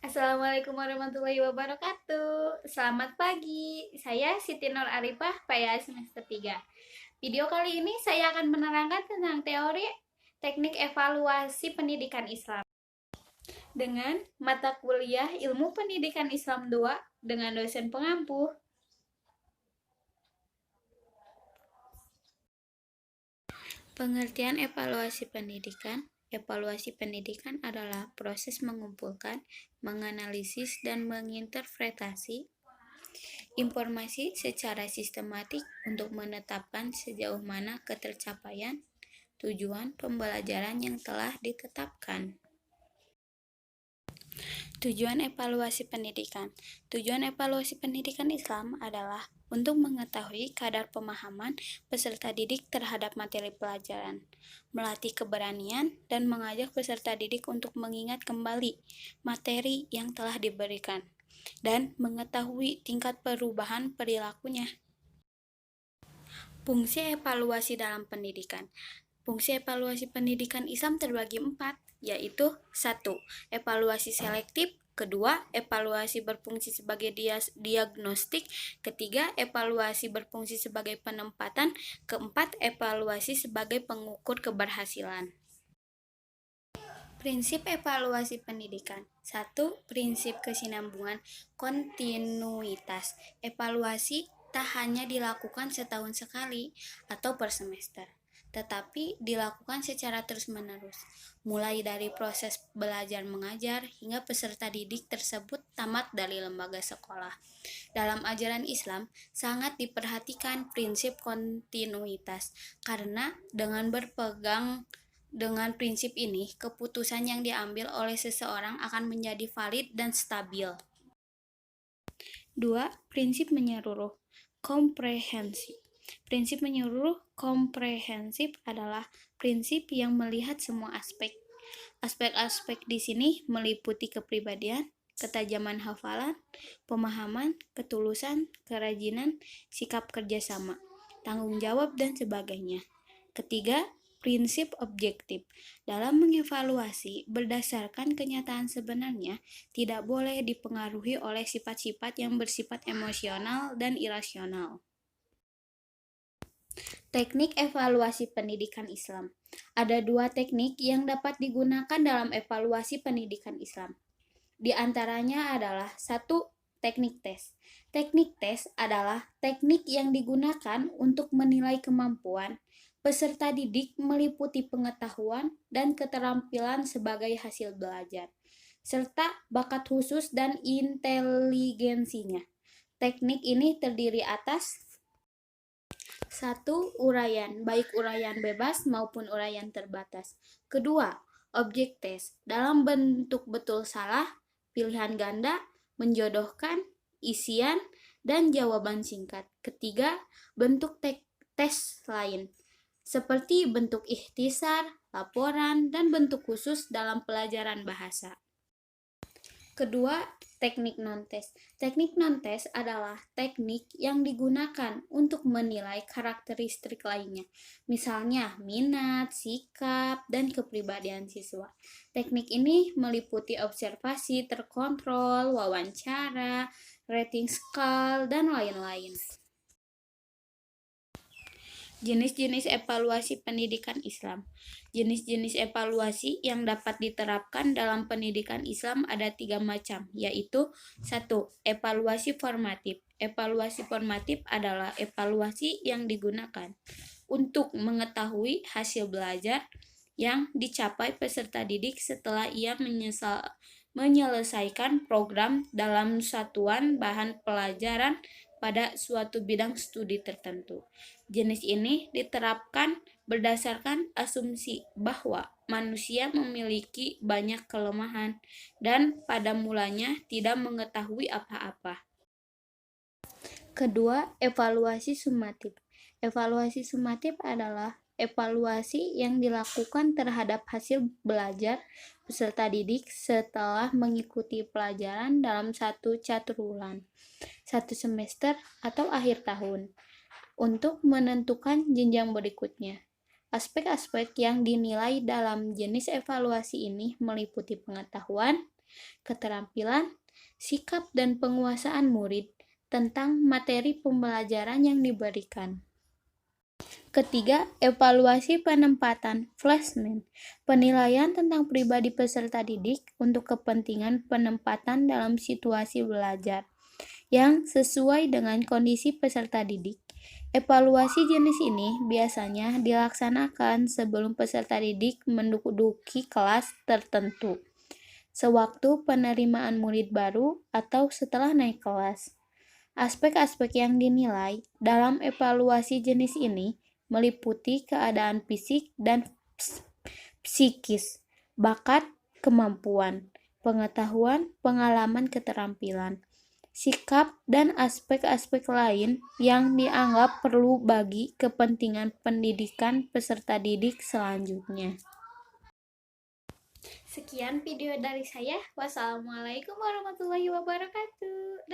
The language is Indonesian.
Assalamualaikum warahmatullahi wabarakatuh. Selamat pagi. Saya Siti Nur Arifah, PA semester 3. Video kali ini saya akan menerangkan tentang teori teknik evaluasi pendidikan Islam dengan mata kuliah Ilmu Pendidikan Islam 2 dengan dosen pengampu. Pengertian evaluasi pendidikan. Evaluasi pendidikan adalah proses mengumpulkan, menganalisis, dan menginterpretasi informasi secara sistematik untuk menetapkan sejauh mana ketercapaian tujuan pembelajaran yang telah ditetapkan. Tujuan evaluasi pendidikan. Tujuan evaluasi pendidikan Islam adalah untuk mengetahui kadar pemahaman peserta didik terhadap materi pelajaran, melatih keberanian, dan mengajak peserta didik untuk mengingat kembali materi yang telah diberikan, dan mengetahui tingkat perubahan perilakunya. Fungsi evaluasi dalam pendidikan. Fungsi evaluasi pendidikan Islam terbagi 4, yaitu 1. Evaluasi selektif, kedua, evaluasi berfungsi sebagai diagnostik, ketiga, evaluasi berfungsi sebagai penempatan, keempat, evaluasi sebagai pengukur keberhasilan. Prinsip evaluasi pendidikan. 1. Prinsip kesinambungan kontinuitas. Evaluasi tak hanya dilakukan setahun sekali atau per semester, tetapi dilakukan secara terus-menerus, mulai dari proses belajar mengajar hingga peserta didik tersebut tamat dari lembaga sekolah. Dalam ajaran Islam, sangat diperhatikan prinsip kontinuitas, karena dengan berpegang dengan prinsip ini, keputusan yang diambil oleh seseorang akan menjadi valid dan stabil. 2. Prinsip menyeluruh komprehensif. Prinsip menyeluruh komprehensif adalah prinsip yang melihat semua aspek. Aspek-aspek di sini meliputi kepribadian, ketajaman hafalan, pemahaman, ketulusan, kerajinan, sikap kerjasama, tanggung jawab, dan sebagainya. Ketiga, prinsip objektif. Dalam mengevaluasi berdasarkan kenyataan sebenarnya, tidak boleh dipengaruhi oleh sifat-sifat yang bersifat emosional dan irasional. Teknik evaluasi pendidikan Islam. Ada 2 teknik yang dapat digunakan dalam evaluasi pendidikan Islam. Di antaranya adalah 1. Teknik tes. Teknik tes adalah teknik yang digunakan untuk menilai kemampuan peserta didik meliputi pengetahuan dan keterampilan sebagai hasil belajar, serta bakat khusus dan inteligensinya. Teknik ini terdiri atas 1. Uraian, baik uraian bebas maupun uraian terbatas. Kedua, objek tes, dalam bentuk betul salah, pilihan ganda, menjodohkan, isian, dan jawaban singkat. Ketiga, bentuk tes lain, seperti bentuk ikhtisar, laporan, dan bentuk khusus dalam pelajaran bahasa. Kedua, teknik non-tes. Teknik non-tes adalah teknik yang digunakan untuk menilai karakteristik lainnya, misalnya minat, sikap, dan kepribadian siswa. Teknik ini meliputi observasi terkontrol, wawancara, rating skala, dan lain-lain. Jenis-jenis evaluasi pendidikan Islam. Jenis-jenis evaluasi yang dapat diterapkan dalam pendidikan Islam ada 3 macam, yaitu 1. Evaluasi formatif. Evaluasi formatif adalah evaluasi yang digunakan untuk mengetahui hasil belajar yang dicapai peserta didik setelah ia menyelesaikan program dalam satuan bahan pelajaran pada suatu bidang studi tertentu. Jenis ini diterapkan berdasarkan asumsi bahwa manusia memiliki banyak kelemahan dan pada mulanya tidak mengetahui apa-apa. Kedua, evaluasi sumatif. Evaluasi sumatif adalah evaluasi yang dilakukan terhadap hasil belajar peserta didik setelah mengikuti pelajaran dalam satu caturwulan, satu semester, atau akhir tahun, untuk menentukan jenjang berikutnya. Aspek-aspek yang dinilai dalam jenis evaluasi ini meliputi pengetahuan, keterampilan, sikap dan penguasaan murid tentang materi pembelajaran yang diberikan. Ketiga, evaluasi penempatan placement, penilaian tentang pribadi peserta didik untuk kepentingan penempatan dalam situasi belajar yang sesuai dengan kondisi peserta didik. Evaluasi jenis ini biasanya dilaksanakan sebelum peserta didik menduduki kelas tertentu, sewaktu penerimaan murid baru atau setelah naik kelas. Aspek-aspek yang dinilai dalam evaluasi jenis ini meliputi keadaan fisik dan psikis, bakat, kemampuan, pengetahuan, pengalaman, keterampilan, sikap, dan aspek-aspek lain yang dianggap perlu bagi kepentingan pendidikan peserta didik selanjutnya. Sekian video dari saya. Wassalamualaikum warahmatullahi wabarakatuh.